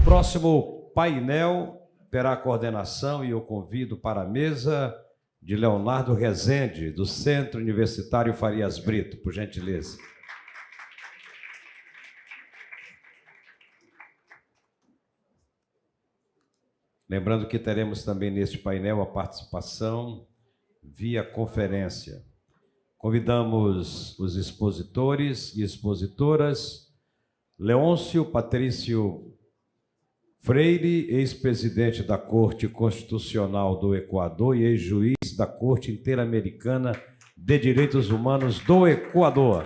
Próximo painel terá a coordenação e eu convido para a mesa de Leonardo Rezende, do Centro Universitário Farias Brito, por gentileza. Lembrando que teremos também neste painel a participação via conferência. Convidamos os expositores e expositoras, Leôncio Patrício Freire, ex-presidente da Corte Constitucional do Equador e ex-juiz da Corte Interamericana de Direitos Humanos do Equador.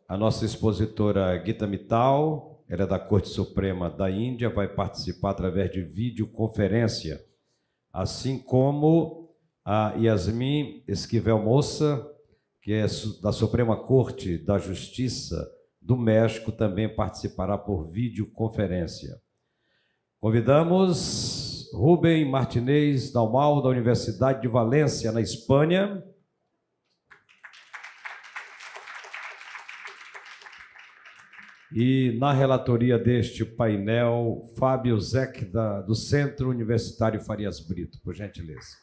A nossa expositora Gita Mittal, ela é da Corte Suprema da Índia, vai participar através de videoconferência, assim como a Yasmin Esquivel Moça, que é da Suprema Corte da Justiça do México, também participará por videoconferência. Convidamos Rubem Martinez Dalmau, da Universidade de Valência, na Espanha. E na relatoria deste painel, Fábio Zec, do Centro Universitário Farias Brito, por gentileza.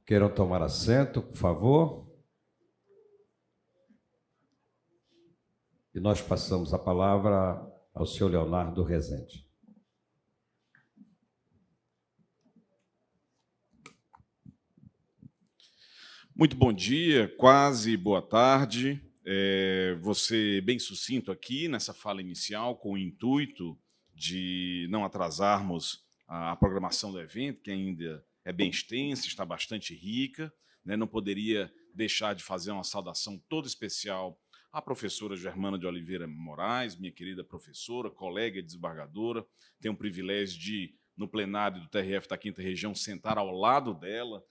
Queiram tomar assento, por favor. E nós passamos a palavra ao senhor Leonardo Rezende. Muito bom dia, quase boa tarde. Vou ser bem sucinto aqui nessa fala inicial, com o intuito de não atrasarmos a programação do evento, que ainda é bem extensa, está bastante rica, né? Não poderia deixar de fazer uma saudação toda especial à professora Germana de Oliveira Moraes, minha querida professora, colega e desembargadora. Tenho o privilégio de, no plenário do TRF da 5ª Região, sentar ao lado dela.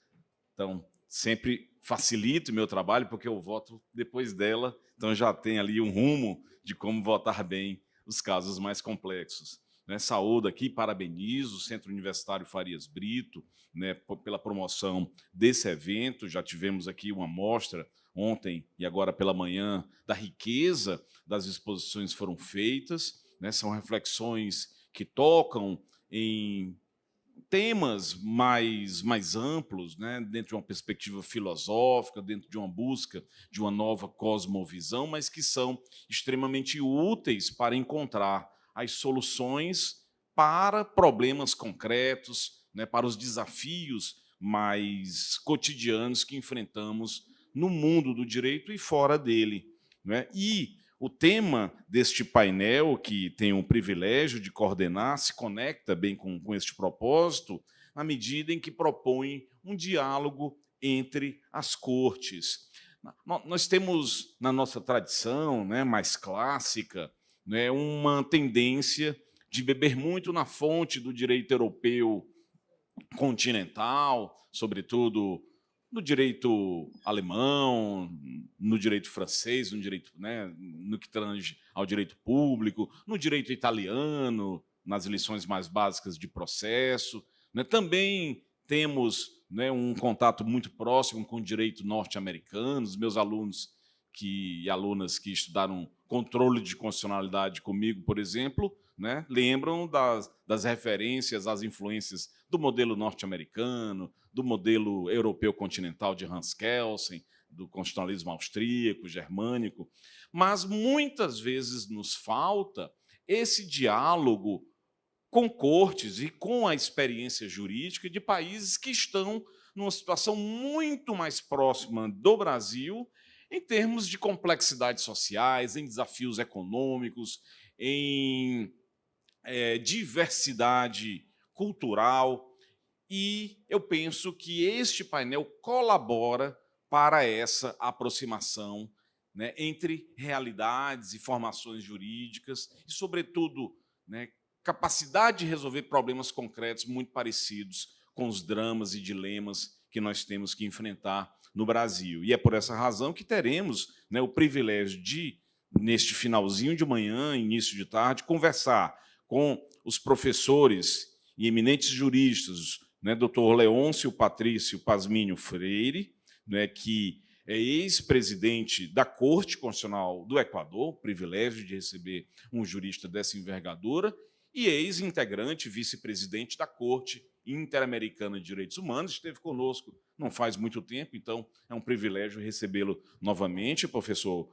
Então, sempre facilito o meu trabalho, porque eu voto depois dela, então já tem ali um rumo de como votar bem os casos mais complexos. Saúdo aqui, parabenizo o Centro Universitário Farias Brito, né, pela promoção desse evento. Já tivemos aqui uma mostra ontem e agora pela manhã da riqueza das exposições que foram feitas, né, são reflexões que tocam em temas mais amplos, né, dentro de uma perspectiva filosófica, dentro de uma busca de uma nova cosmovisão, mas que são extremamente úteis para encontrar as soluções para problemas concretos, né, para os desafios mais cotidianos que enfrentamos no mundo do direito e fora dele, né? E o tema deste painel, que tenho o privilégio de coordenar, se conecta bem com este propósito, na medida em que propõe um diálogo entre as cortes. Nós temos, na nossa tradição, né, mais clássica, né, uma tendência de beber muito na fonte do direito europeu continental, sobretudo no direito alemão, no direito francês, no direito, né, no que tange ao direito público, no direito italiano, nas lições mais básicas de processo, né. Também temos, né, um contato muito próximo com o direito norte-americano. Os meus alunos e alunas que estudaram controle de constitucionalidade comigo, por exemplo, né, lembram das referências às influências do modelo norte-americano, do modelo europeu continental de Hans Kelsen, do constitucionalismo austríaco, germânico, mas muitas vezes nos falta esse diálogo com cortes e com a experiência jurídica de países que estão numa situação muito mais próxima do Brasil em termos de complexidades sociais, em desafios econômicos, em diversidade cultural. E eu penso que este painel colabora para essa aproximação, né, entre realidades e formações jurídicas e, sobretudo, né, capacidade de resolver problemas concretos muito parecidos com os dramas e dilemas que nós temos que enfrentar no Brasil. E é por essa razão que teremos, né, o privilégio de neste finalzinho de manhã, início de tarde, conversar com os professores e eminentes juristas, né, Dr. Leôncio Patrício Pasminho Freire, né, que é ex-presidente da Corte Constitucional do Equador, privilégio de receber um jurista dessa envergadura, e ex-integrante, vice-presidente da Corte Interamericana de Direitos Humanos, esteve conosco não faz muito tempo, então é um privilégio recebê-lo novamente, professor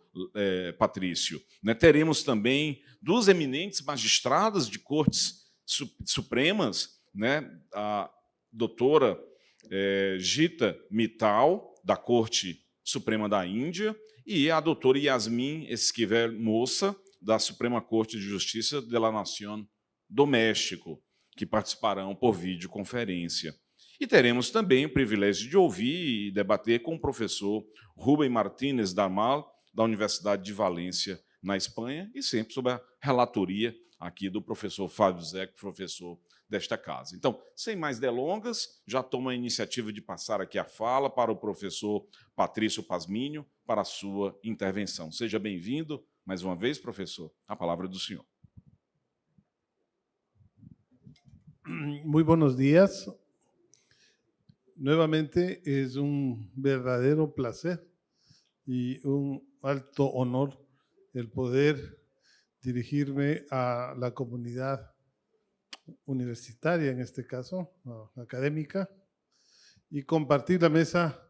Patrício. Né, teremos também duas eminentes magistradas de cortes supremas, né, a doutora Gita Mittal, da Corte Suprema da Índia, e a doutora Yasmin Esquivel Moça, da Suprema Corte de Justiça de la Nación do México, que participarão por videoconferência. E teremos também o privilégio de ouvir e debater com o professor Rubem Martínez Damal, da Universidade de Valência, na Espanha, e sempre sob a relatoria aqui do professor Fábio Zeck, professor desta casa. Então, sem mais delongas, já tomo a iniciativa de passar aqui a fala para o professor Patrício Pasminho, para a sua intervenção. Seja bem-vindo, mais uma vez, professor, a palavra é do senhor. Muy buenos días. Nuevamente es un verdadero placer y un alto honor el poder dirigirme a la comunidad universitaria, en este caso, académica, y compartir la mesa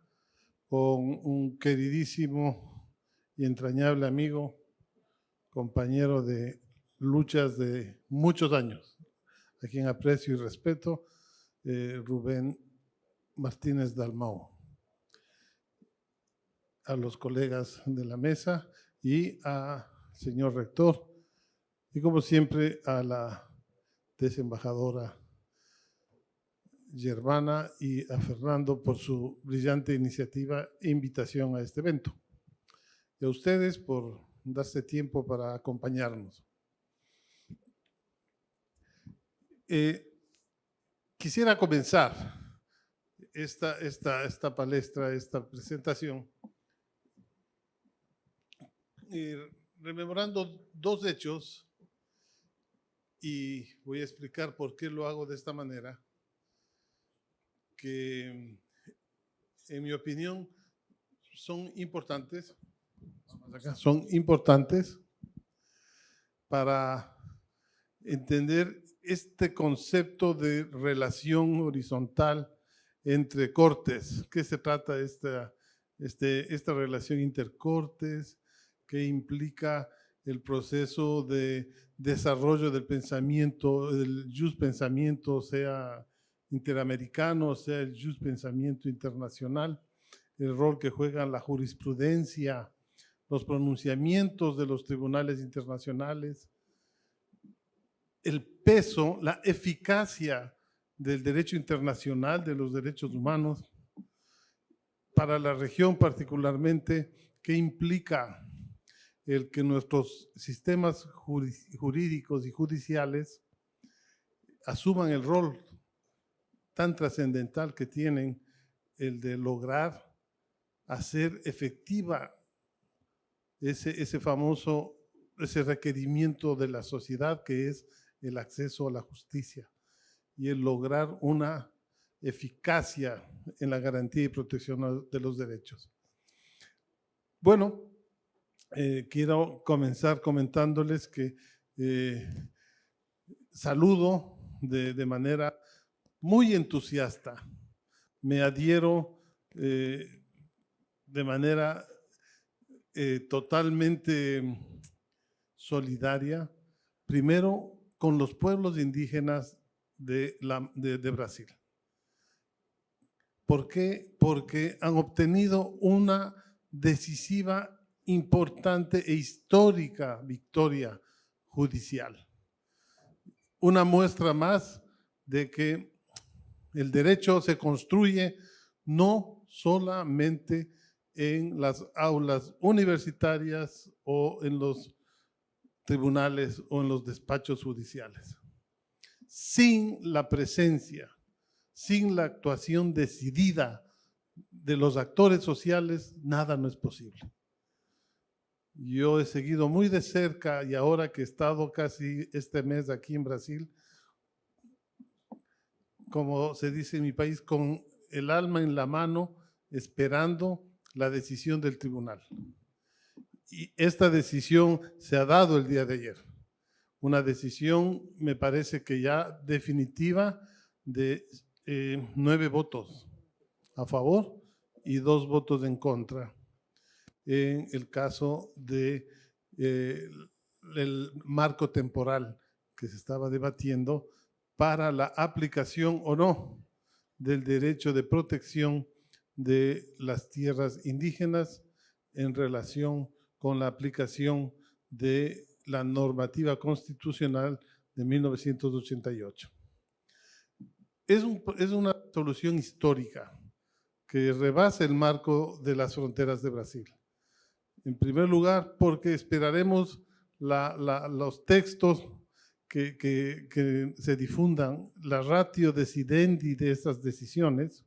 con un queridísimo y entrañable amigo, compañero de luchas de muchos años, a quien aprecio y respeto, Rubén Martínez Dalmau, a los colegas de la mesa y al señor rector, y como siempre a la desembajadora Germana y a Fernando por su brillante iniciativa e invitación a este evento. Y a ustedes por darse tiempo para acompañarnos. Quisiera comenzar esta palestra, esta presentación, rememorando dos hechos, y voy a explicar por qué lo hago de esta manera, que en mi opinión son importantes para entender este concepto de relación horizontal entre cortes. ¿Qué se trata esta relación intercortes? ¿Qué implica el proceso de desarrollo del pensamiento, del justpensamiento, sea interamericano, sea el justpensamiento internacional, el rol que juega la jurisprudencia, los pronunciamientos de los tribunales internacionales, el peso, la eficacia del derecho internacional, de los derechos humanos, para la región particularmente, qué implica el que nuestros sistemas jurídicos y judiciales asuman el rol tan trascendental que tienen el de lograr hacer efectiva ese requerimiento de la sociedad que es el acceso a la justicia y el lograr una eficacia en la garantía y protección de los derechos. Bueno, quiero comenzar comentándoles que saludo de manera muy entusiasta, me adhiero de manera totalmente solidaria, primero con los pueblos indígenas de Brasil. ¿Por qué? Porque han obtenido una decisiva, importante e histórica victoria judicial. Una muestra más de que el derecho se construye no solamente en las aulas universitarias o en los tribunales o en los despachos judiciales. Sin la presencia, sin la actuación decidida de los actores sociales, nada no es posible. Yo he seguido muy de cerca y ahora que he estado casi este mes aquí en Brasil, como se dice en mi país, con el alma en la mano, esperando la decisión del tribunal. Y esta decisión se ha dado el día de ayer. Una decisión, me parece que ya definitiva, de 9 votos a favor y 2 votos en contra. En el caso de el marco temporal que se estaba debatiendo para la aplicación o no del derecho de protección de las tierras indígenas en relación con la aplicación de la normativa constitucional de 1988. Es una solución histórica que rebasa el marco de las fronteras de Brasil. En primer lugar, porque esperaremos los textos que se difundan, la ratio decidendi de estas decisiones,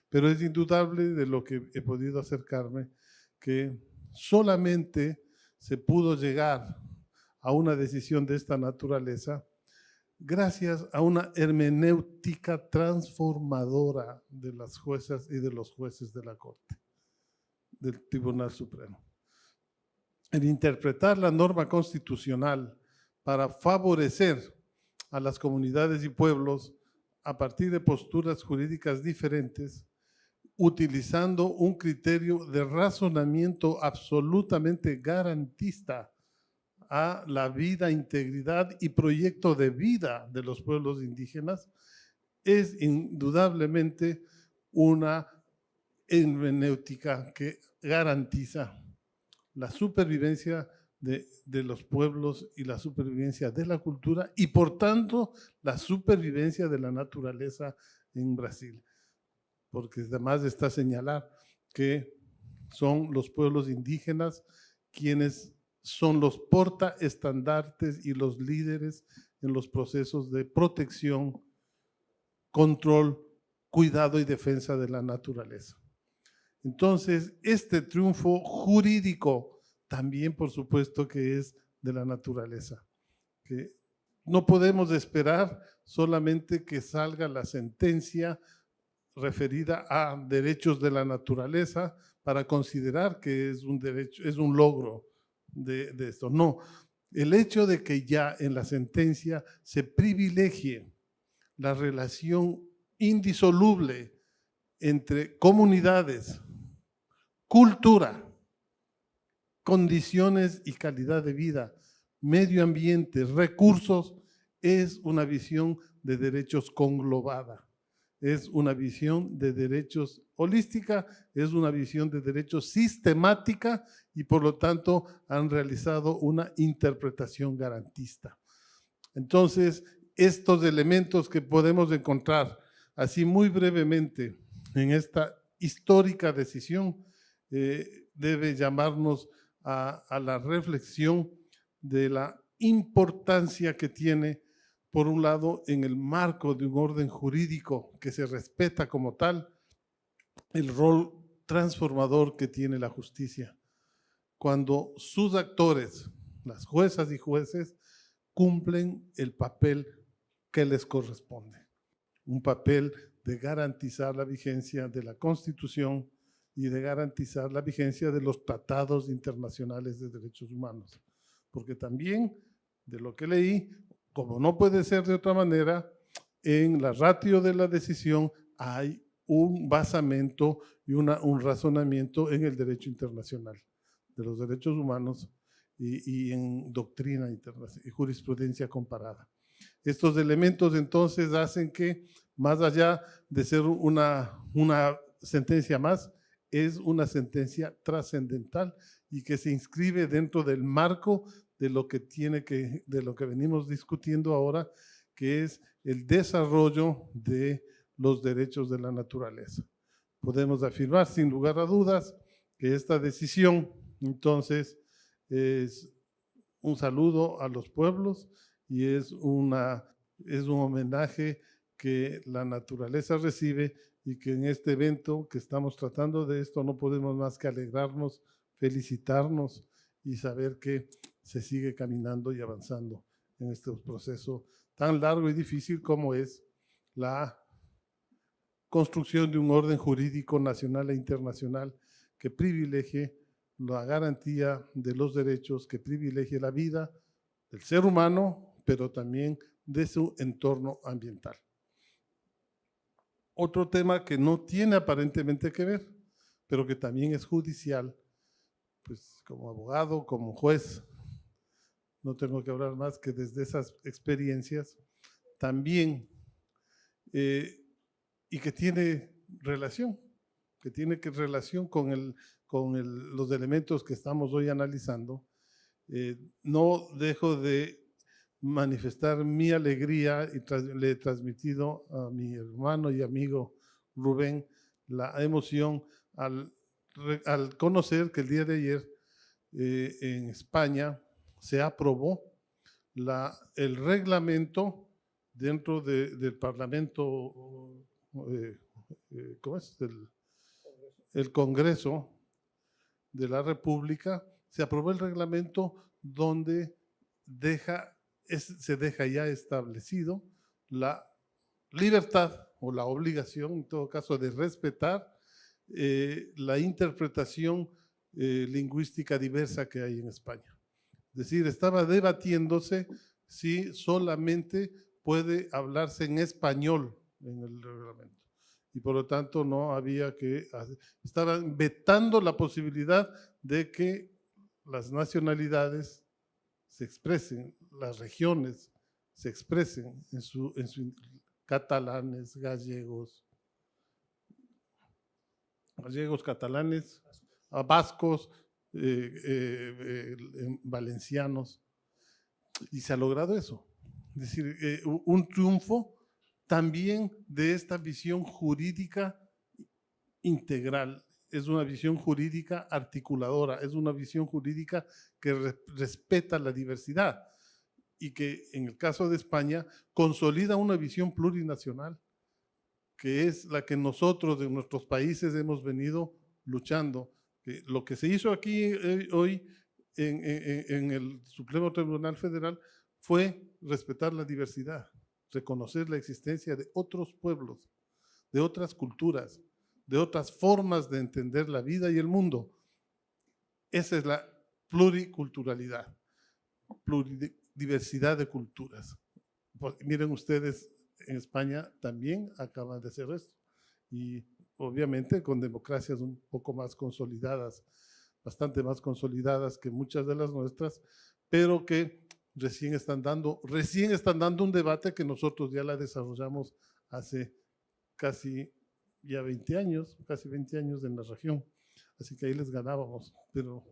pero es indudable de lo que he podido acercarme que solamente se pudo llegar a una decisión de esta naturaleza gracias a una hermenéutica transformadora de las juezas y de los jueces de la Corte, del Tribunal Supremo. El interpretar la norma constitucional para favorecer a las comunidades y pueblos a partir de posturas jurídicas diferentes, utilizando un criterio de razonamiento absolutamente garantista a la vida, integridad y proyecto de vida de los pueblos indígenas, es indudablemente una hermenéutica que garantiza la supervivencia de los pueblos y la supervivencia de la cultura y, por tanto, la supervivencia de la naturaleza en Brasil. Porque además está señalar que son los pueblos indígenas quienes son los portaestandartes y los líderes en los procesos de protección, control, cuidado y defensa de la naturaleza. Entonces, este triunfo jurídico también, por supuesto, que es de la naturaleza. Que no podemos esperar solamente que salga la sentencia referida a derechos de la naturaleza para considerar que es un derecho, es un logro de esto. No, el hecho de que ya en la sentencia se privilegie la relación indisoluble entre comunidades, cultura, condiciones y calidad de vida, medio ambiente, recursos, es una visión de derechos conglobada. Es una visión de derechos holística, es una visión de derechos sistemática y por lo tanto han realizado una interpretación garantista. Entonces, estos elementos que podemos encontrar así muy brevemente en esta histórica decisión debe llamarnos a la reflexión de la importancia que tiene, por un lado, en el marco de un orden jurídico que se respeta como tal, el rol transformador que tiene la justicia. Cuando sus actores, las juezas y jueces, cumplen el papel que les corresponde. Un papel de garantizar la vigencia de la Constitución y de garantizar la vigencia de los tratados internacionales de derechos humanos. Porque también, de lo que leí, como no puede ser de otra manera, en la ratio de la decisión hay un basamento y un razonamiento en el derecho internacional de los derechos humanos y en doctrina internacional y jurisprudencia comparada. Estos elementos entonces hacen que, más allá de ser una sentencia más, es una sentencia trascendental y que se inscribe dentro del marco de lo que venimos discutiendo ahora, que es el desarrollo de los derechos de la naturaleza. Podemos afirmar sin lugar a dudas que esta decisión, entonces, es un saludo a los pueblos y es un homenaje que la naturaleza recibe y que en este evento que estamos tratando de esto no podemos más que alegrarnos, felicitarnos y saber que se sigue caminando y avanzando en este proceso tan largo y difícil como es la construcción de un orden jurídico nacional e internacional que privilegie la garantía de los derechos, que privilegie la vida del ser humano, pero también de su entorno ambiental. Otro tema que no tiene aparentemente que ver, pero que también es judicial, pues como abogado, como juez, no tengo que hablar más que desde esas experiencias, también, y que tiene relación con los elementos que estamos hoy analizando. No dejo de manifestar mi alegría y le he transmitido a mi hermano y amigo Rubén la emoción al conocer que el día de ayer en España se aprobó el reglamento dentro del Parlamento, ¿cómo es? El Congreso de la República, se aprobó el reglamento donde se deja ya establecido la libertad o la obligación, en todo caso, de respetar la interpretación lingüística diversa que hay en España. Es decir, estaba debatiéndose si solamente puede hablarse en español en el reglamento. Y por lo tanto no había que, estaban vetando la posibilidad de que las nacionalidades se expresen, las regiones se expresen en su catalanes, gallegos, catalanes, vascos, valencianos, y se ha logrado eso. Es decir, un triunfo también de esta visión jurídica integral. Es una visión jurídica articuladora, es una visión jurídica que respeta la diversidad y que en el caso de España consolida una visión plurinacional, que es la que nosotros de nuestros países hemos venido luchando. Que lo que se hizo aquí hoy en el Supremo Tribunal Federal fue respetar la diversidad, reconocer la existencia de otros pueblos, de otras culturas, de otras formas de entender la vida y el mundo. Esa es la pluriculturalidad, pluridiversidad de culturas. Pues, miren ustedes, en España también acaban de hacer esto. Y obviamente con democracias un poco más consolidadas, bastante más consolidadas que muchas de las nuestras, pero que recién están dando un debate que nosotros ya la desarrollamos hace casi ya 20 años, casi 20 años en la región. Así que ahí les ganábamos, pero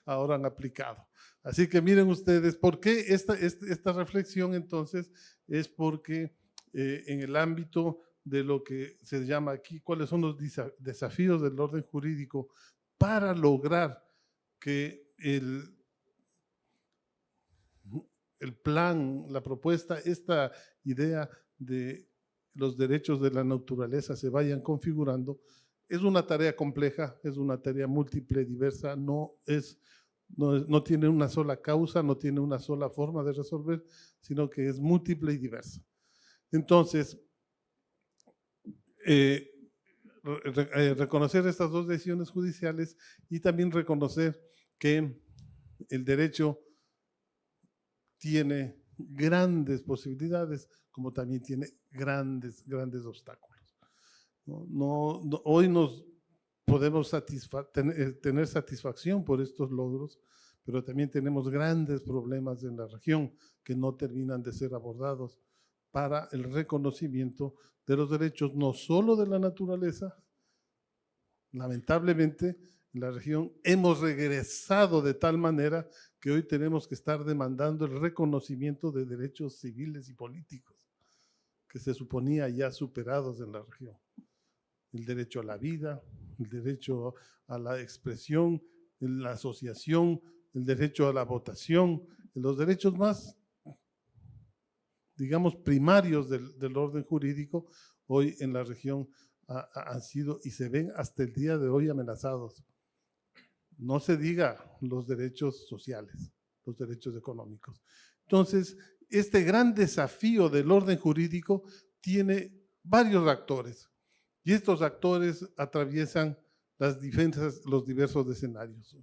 ahora han aplicado. Así que miren ustedes, ¿por qué esta reflexión entonces? Es porque en el ámbito de lo que se llama aquí, cuáles son los desafíos del orden jurídico para lograr que el plan, la propuesta, esta idea de los derechos de la naturaleza se vayan configurando, es una tarea compleja, es una tarea múltiple, diversa, no tiene una sola causa, no tiene una sola forma de resolver, sino que es múltiple y diversa. Entonces, reconocer estas dos decisiones judiciales y también reconocer que el derecho tiene grandes posibilidades, como también tiene grandes obstáculos. Hoy nos podemos tener satisfacción por estos logros, pero también tenemos grandes problemas en la región que no terminan de ser abordados para el reconocimiento de los derechos, no solo de la naturaleza. Lamentablemente, en la región hemos regresado de tal manera que hoy tenemos que estar demandando el reconocimiento de derechos civiles y políticos que se suponía ya superados en la región. El derecho a la vida, el derecho a la expresión, la asociación, el derecho a la votación, los derechos más, digamos, primarios del orden jurídico, hoy en la región han sido y se ven hasta el día de hoy amenazados. No se diga los derechos sociales, los derechos económicos. Entonces, este gran desafío del orden jurídico tiene varios actores y estos actores atraviesan los diversos escenarios.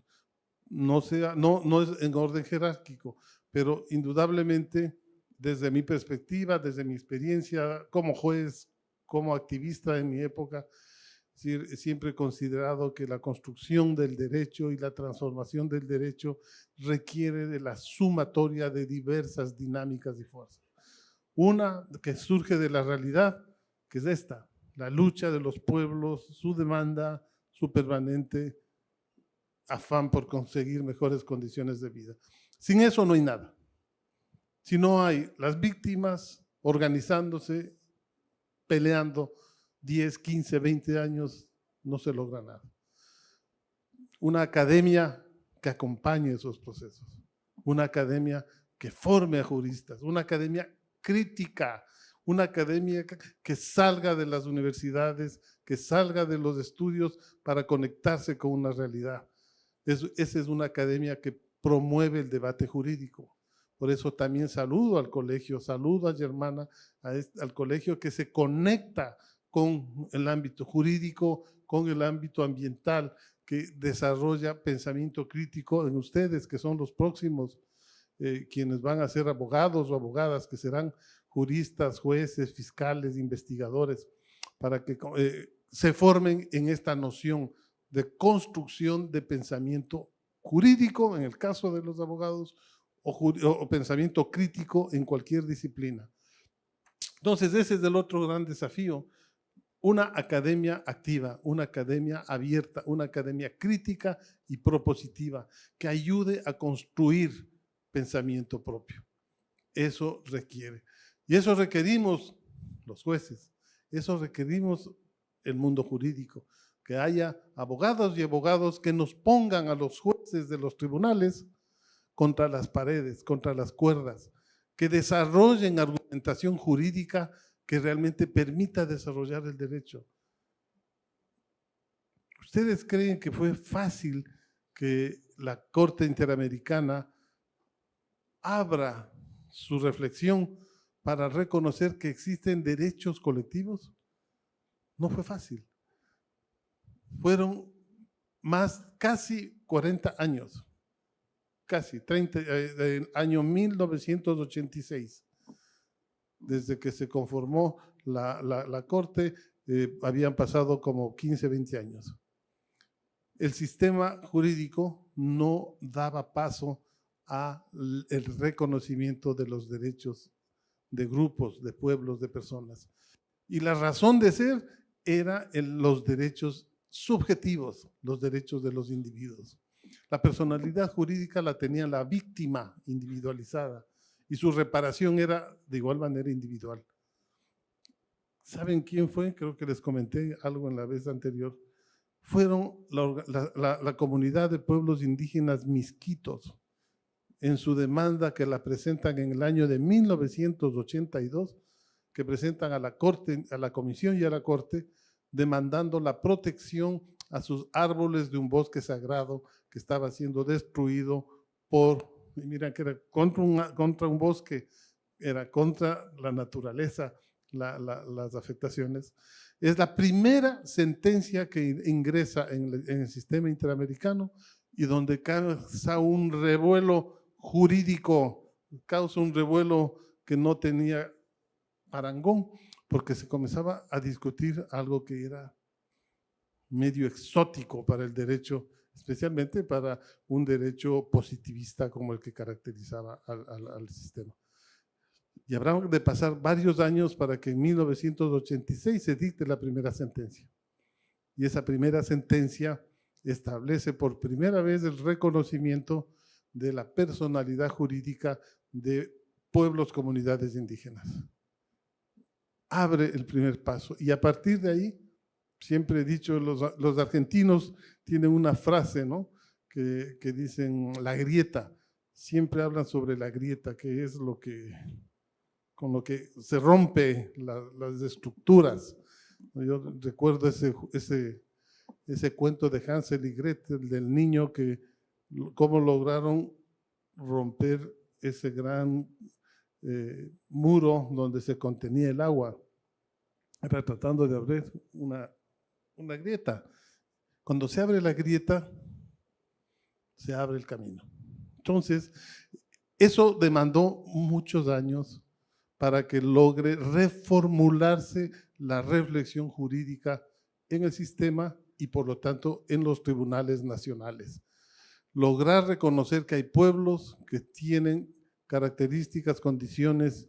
No es en orden jerárquico, pero indudablemente desde mi perspectiva, desde mi experiencia como juez, como activista en mi época, siempre he considerado que la construcción del derecho y la transformación del derecho requiere de la sumatoria de diversas dinámicas y fuerzas. Una que surge de la realidad, que es esta, la lucha de los pueblos, su demanda, su permanente afán por conseguir mejores condiciones de vida. Sin eso no hay nada. Si no hay las víctimas organizándose, peleando 10, 15, 20 años, no se logra nada. Una academia que acompañe esos procesos, una academia que forme a juristas, una academia crítica, una academia que salga de las universidades, que salga de los estudios para conectarse con una realidad. Esa es una academia que promueve el debate jurídico. Por eso también saludo al colegio, saludo a Germana, al colegio que se conecta con el ámbito jurídico, con el ámbito ambiental, que desarrolla pensamiento crítico en ustedes, que son los próximos quienes van a ser abogados o abogadas, que serán juristas, jueces, fiscales, investigadores, para que se formen en esta noción de construcción de pensamiento jurídico, en el caso de los abogados, o pensamiento crítico en cualquier disciplina. Entonces, ese es el otro gran desafío. Una academia activa, una academia abierta, una academia crítica y propositiva que ayude a construir pensamiento propio. Eso requiere. Y eso requerimos los jueces, eso requerimos el mundo jurídico, que haya abogados y abogados que nos pongan a los jueces de los tribunales contra las paredes, contra las cuerdas, que desarrollen argumentación jurídica que realmente permita desarrollar el derecho. ¿Ustedes creen que fue fácil que la Corte Interamericana abra su reflexión para reconocer que existen derechos colectivos? No fue fácil. Fueron casi 40 años, casi 30, año 1986. Desde que se conformó la Corte, habían pasado como 15, 20 años. El sistema jurídico no daba paso al reconocimiento de los derechos de grupos, de pueblos, de personas. Y la razón de ser era los derechos subjetivos, los derechos de los individuos. La personalidad jurídica la tenía la víctima individualizada, y su reparación era de igual manera individual. ¿Saben quién fue? Creo que les comenté algo en la vez anterior. Fueron la comunidad de pueblos indígenas misquitos, en su demanda que la presentan en el año de 1982, que presentan a la Corte, a la Comisión y a la Corte, demandando la protección a sus árboles de un bosque sagrado que estaba siendo destruido miren que era contra un bosque, era contra la naturaleza, las afectaciones. Es la primera sentencia que ingresa en el sistema interamericano y donde causa un revuelo jurídico, causa un revuelo que no tenía parangón, porque se comenzaba a discutir algo que era medio exótico para el derecho, especialmente para un derecho positivista como el que caracterizaba al sistema. Y habrá de pasar varios años para que en 1986 se dicte la primera sentencia. Y esa primera sentencia establece por primera vez el reconocimiento de la personalidad jurídica de pueblos, comunidades indígenas. Abre el primer paso y a partir de ahí, siempre he dicho, los argentinos tienen una frase, ¿no? que dicen la grieta, siempre hablan sobre la grieta, que es con lo que se rompe las estructuras. Yo recuerdo ese cuento de Hansel y Gretel, del niño que cómo lograron romper ese gran muro donde se contenía el agua, era tratando de abrir una grieta. Cuando se abre la grieta, se abre el camino. Entonces, eso demandó muchos años para que logre reformularse la reflexión jurídica en el sistema y por lo tanto en los tribunales nacionales. Lograr reconocer que hay pueblos que tienen características, condiciones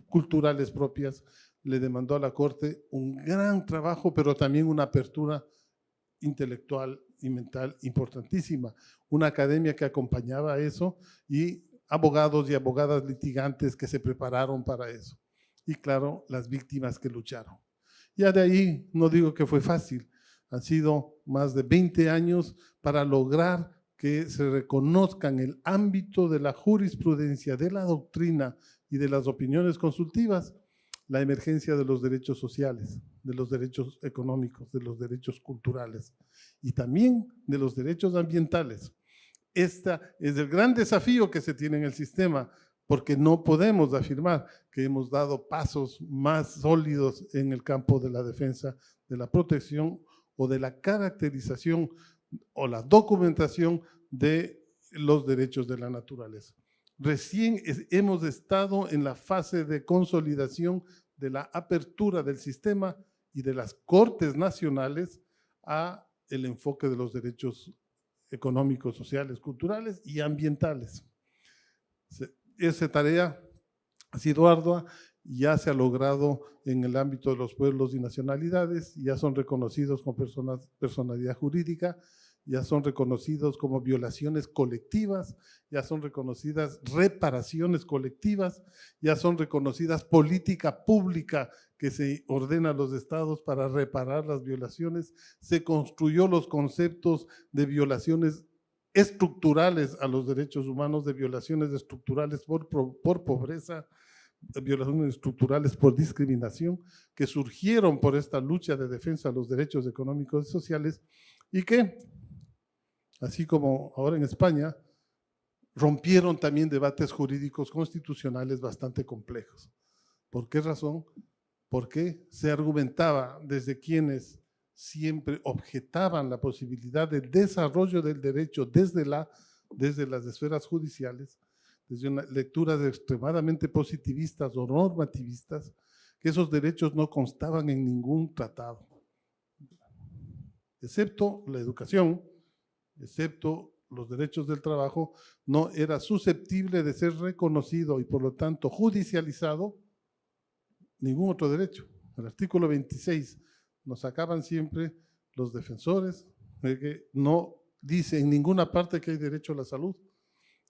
culturales propias, le demandó a la Corte un gran trabajo, pero también una apertura intelectual y mental importantísima. Una academia que acompañaba a eso y abogados y abogadas litigantes que se prepararon para eso. Y claro, las víctimas que lucharon. Ya de ahí no digo que fue fácil, han sido más de 20 años para lograr que se reconozca en el ámbito de la jurisprudencia, de la doctrina y de las opiniones consultivas la emergencia de los derechos sociales, de los derechos económicos, de los derechos culturales y también de los derechos ambientales. Este es el gran desafío que se tiene en el sistema, porque no podemos afirmar que hemos dado pasos más sólidos en el campo de la defensa, de la protección o de la caracterización o la documentación de los derechos de la naturaleza. Recién hemos estado en la fase de consolidación de la apertura del sistema y de las cortes nacionales a el enfoque de los derechos económicos, sociales, culturales y ambientales. Esa tarea ha sido ardua, ya se ha logrado en el ámbito de los pueblos y nacionalidades, ya son reconocidos como personalidad jurídica, ya son reconocidos como violaciones colectivas, ya son reconocidas reparaciones colectivas, ya son reconocidas política pública que se ordena a los estados para reparar las violaciones, se construyó los conceptos de violaciones estructurales a los derechos humanos, de violaciones estructurales por pobreza, violaciones estructurales por discriminación, que surgieron por esta lucha de defensa de los derechos económicos y sociales y que, así como ahora en España, rompieron también debates jurídicos constitucionales bastante complejos. ¿Por qué razón? Porque se argumentaba desde quienes siempre objetaban la posibilidad del desarrollo del derecho desde las esferas judiciales, desde una lecturas extremadamente positivistas o normativistas, que esos derechos no constaban en ningún tratado, excepto la educación, excepto los derechos del trabajo, no era susceptible de ser reconocido y por lo tanto judicializado ningún otro derecho. El artículo 26 nos sacaban siempre los defensores de que no dice en ninguna parte que hay derecho a la salud,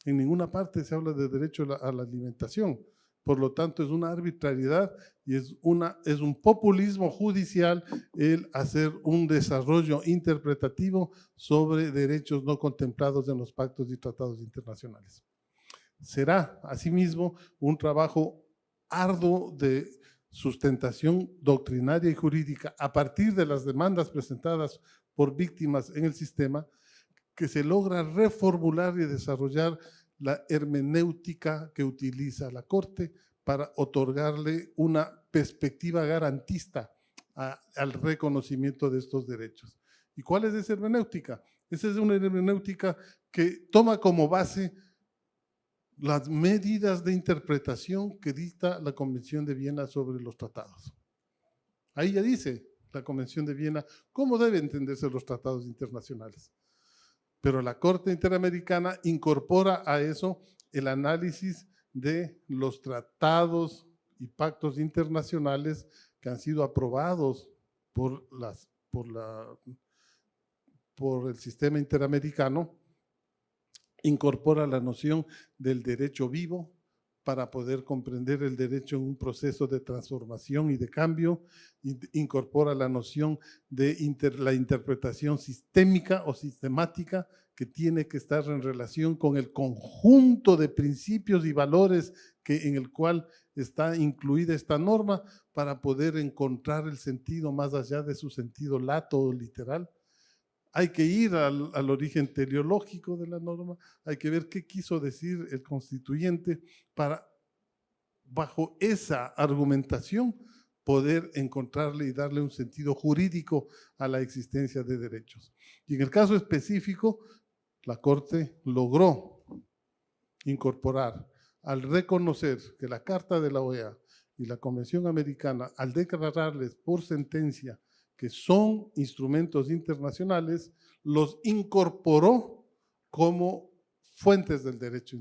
en ninguna parte se habla de derecho a la alimentación. Por lo tanto, es una arbitrariedad y es un populismo judicial el hacer un desarrollo interpretativo sobre derechos no contemplados en los pactos y tratados internacionales. Será, asimismo, un trabajo arduo de sustentación doctrinaria y jurídica a partir de las demandas presentadas por víctimas en el sistema, que se logra reformular y desarrollar la hermenéutica que utiliza la Corte para otorgarle una perspectiva garantista al reconocimiento de estos derechos. ¿Y cuál es esa hermenéutica? Esa es una hermenéutica que toma como base las medidas de interpretación que dicta la Convención de Viena sobre los tratados. Ahí ya dice la Convención de Viena cómo deben entenderse los tratados internacionales. Pero la Corte Interamericana incorpora a eso el análisis de los tratados y pactos internacionales que han sido aprobados por el sistema interamericano, incorpora la noción del derecho vivo, para poder comprender el derecho en un proceso de transformación y de cambio. Incorpora la noción de la interpretación sistémica o sistemática que tiene que estar en relación con el conjunto de principios y valores en el cual está incluida esta norma para poder encontrar el sentido más allá de su sentido lato o literal. Hay que ir al origen teleológico de la norma, hay que ver qué quiso decir el constituyente para, bajo esa argumentación, poder encontrarle y darle un sentido jurídico a la existencia de derechos. Y en el caso específico, la Corte logró incorporar, al reconocer que la Carta de la OEA y la Convención Americana, al declararles por sentencia que son instrumentos internacionales, los incorporó como fuentes del derecho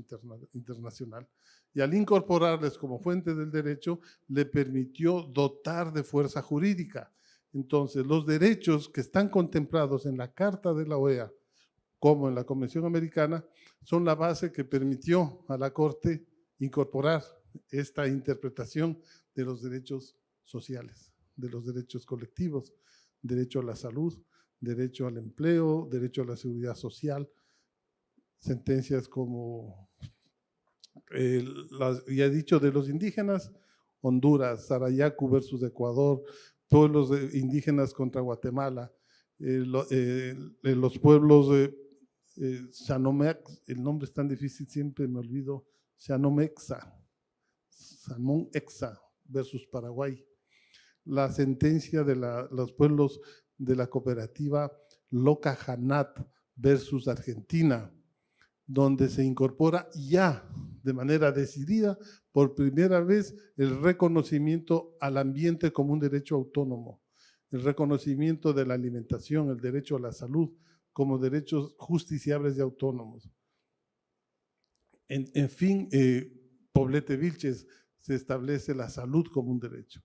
internacional. Y al incorporarles como fuentes del derecho, le permitió dotar de fuerza jurídica. Entonces, los derechos que están contemplados en la Carta de la OEA, como en la Convención Americana, son la base que permitió a la Corte incorporar esta interpretación de los derechos sociales, de los derechos colectivos, derecho a la salud, derecho al empleo, derecho a la seguridad social, sentencias como, ya he dicho, de los indígenas, Honduras, Sarayaku versus Ecuador, pueblos indígenas contra Guatemala, los pueblos de Xanomex, el nombre es tan difícil, siempre me olvido, Xanomexa versus Paraguay. La sentencia de los pueblos de la cooperativa Loca Janat versus Argentina, donde se incorpora ya de manera decidida por primera vez el reconocimiento al ambiente como un derecho autónomo, el reconocimiento de la alimentación, el derecho a la salud como derechos justiciables y autónomos. En fin, Poblete Vilches se establece la salud como un derecho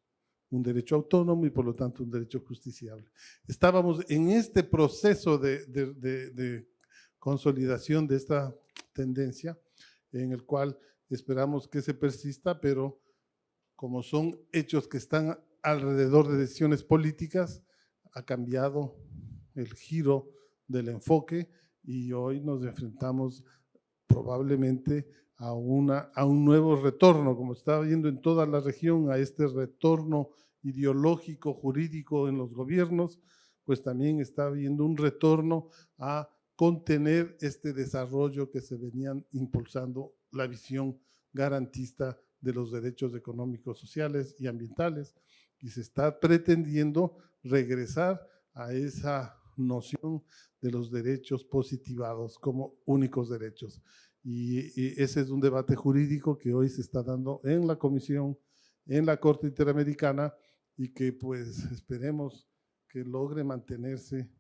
autónomo y por lo tanto un derecho justiciable. Estábamos en este proceso de consolidación de esta tendencia, en el cual esperamos que se persista, pero como son hechos que están alrededor de decisiones políticas, ha cambiado el giro del enfoque y hoy nos enfrentamos probablemente a un nuevo retorno, como está viendo en toda la región, a este retorno ideológico, jurídico en los gobiernos, pues también está habiendo un retorno a contener este desarrollo que se venían impulsando, la visión garantista de los derechos económicos, sociales y ambientales, y se está pretendiendo regresar a esa noción de los derechos positivados como únicos derechos. Y ese es un debate jurídico que hoy se está dando en la Comisión, en la Corte Interamericana, y que pues esperemos que logre mantenerse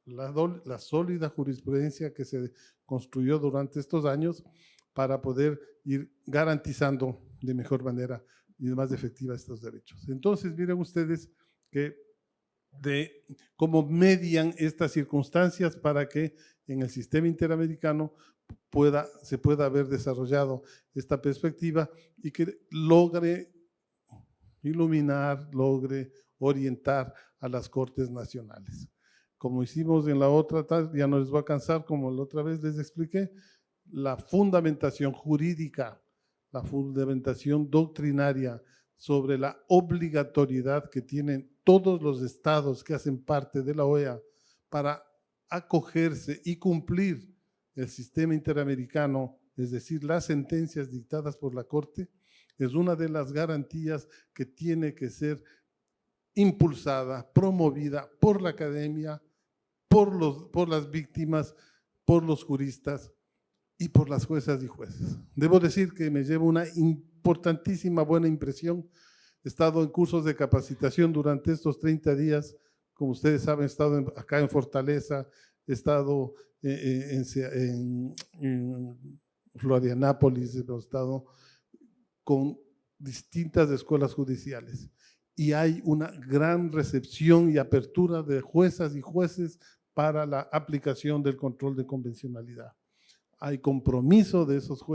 la sólida jurisprudencia que se construyó durante estos años para poder ir garantizando de mejor manera y de más efectiva estos derechos. Entonces, miren ustedes que cómo median estas circunstancias para que en el sistema interamericano se pueda haber desarrollado esta perspectiva y que logre iluminar, logre orientar a las Cortes Nacionales. Como hicimos en la otra, ya no les va a cansar, como la otra vez les expliqué, la fundamentación jurídica, la fundamentación doctrinaria sobre la obligatoriedad que tienen todos los estados que hacen parte de la OEA para acogerse y cumplir el sistema interamericano, es decir, las sentencias dictadas por la Corte, es una de las garantías que tiene que ser impulsada, promovida por la academia, por las víctimas, por los juristas y por las juezas y jueces. Debo decir que me llevo una importantísima buena impresión. He estado en cursos de capacitación durante estos 30 días. Como ustedes saben, he estado acá en Fortaleza, he estado en Florianápolis, he estado con distintas escuelas judiciales. Y hay una gran recepción y apertura de juezas y jueces para la aplicación del control de convencionalidad. Hay compromiso de esos jueces